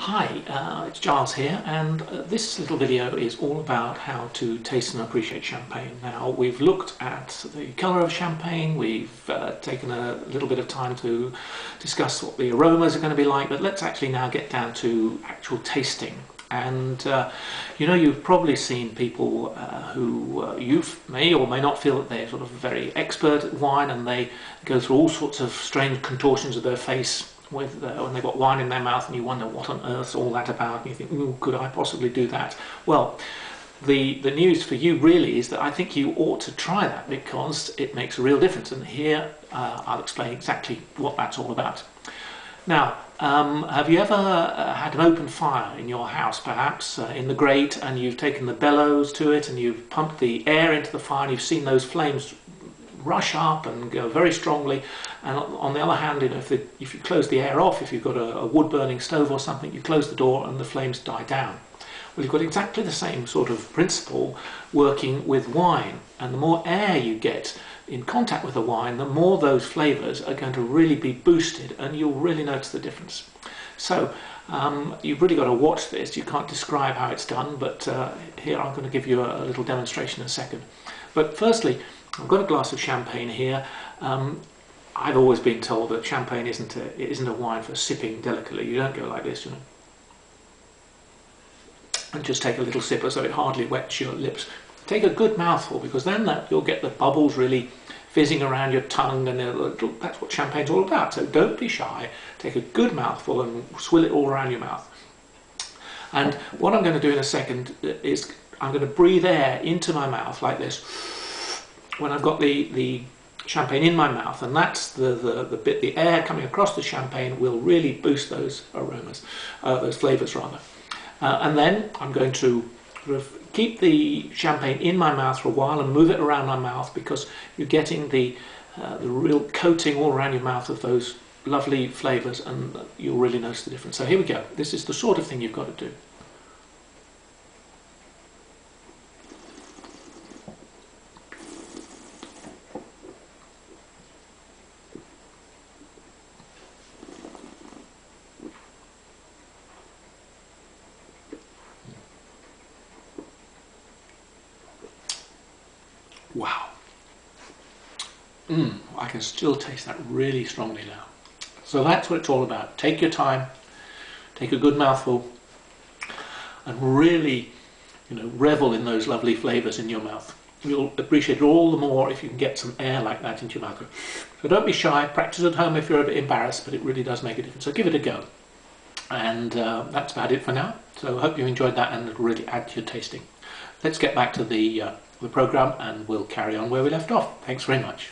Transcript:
Hi, it's Giles here, and this little video is all about how to taste and appreciate champagne. Now, we've looked at the colour of champagne, we've taken a little bit of time to discuss what the aromas are going to be like, but let's actually now get down to actual tasting. And you've probably seen people who you may or may not feel that they're sort of very expert at wine, and they go through all sorts of strange contortions of their face when they've got wine in their mouth, and you wonder what on earth's all that about, and you think, ooh, could I possibly do that? Well, the news for you really is that I think you ought to try that, because it makes a real difference, and here I'll explain exactly what that's all about. Now, have you ever had an open fire in your house, perhaps, in the grate, and you've taken the bellows to it and you've pumped the air into the fire, and you've seen those flames rush up and go very strongly, and on the other hand, if you close the air off, if you've got a wood-burning stove or something, you close the door and the flames die down. Well, you've got exactly the same sort of principle working with wine, and the more air you get in contact with the wine, the more those flavours are going to really be boosted, and you'll really notice the difference. So you've really got to watch this. You can't describe how it's done, but here I'm going to give you a little demonstration in a second. But firstly, I've got a glass of champagne here. I've always been told that champagne isn't a wine for sipping delicately. You don't go like this, and just take a little sip so it hardly wets your lips. Take a good mouthful, because then you'll get the bubbles really fizzing around your tongue, and that's what champagne's all about. So don't be shy. Take a good mouthful and swill it all around your mouth. And what I'm going to do in a second is I'm going to breathe air into my mouth like this when I've got the champagne in my mouth, and that's the air coming across the champagne will really boost those aromas, those flavours rather. And then I'm going to sort of keep the champagne in my mouth for a while and move it around my mouth, because you're getting the real coating all around your mouth of those lovely flavours, and you'll really notice the difference. So here we go. This is the sort of thing you've got to do. Wow. I can still taste that really strongly now. So that's what it's all about. Take your time, take a good mouthful, and really, revel in those lovely flavours in your mouth. You'll appreciate it all the more if you can get some air like that into your mouth. So don't be shy. Practice at home if you're a bit embarrassed, but it really does make a difference. So give it a go. And that's about it for now. So I hope you enjoyed that, and it'll really add to your tasting. Let's get back to the program, and we'll carry on where we left off. Thanks very much.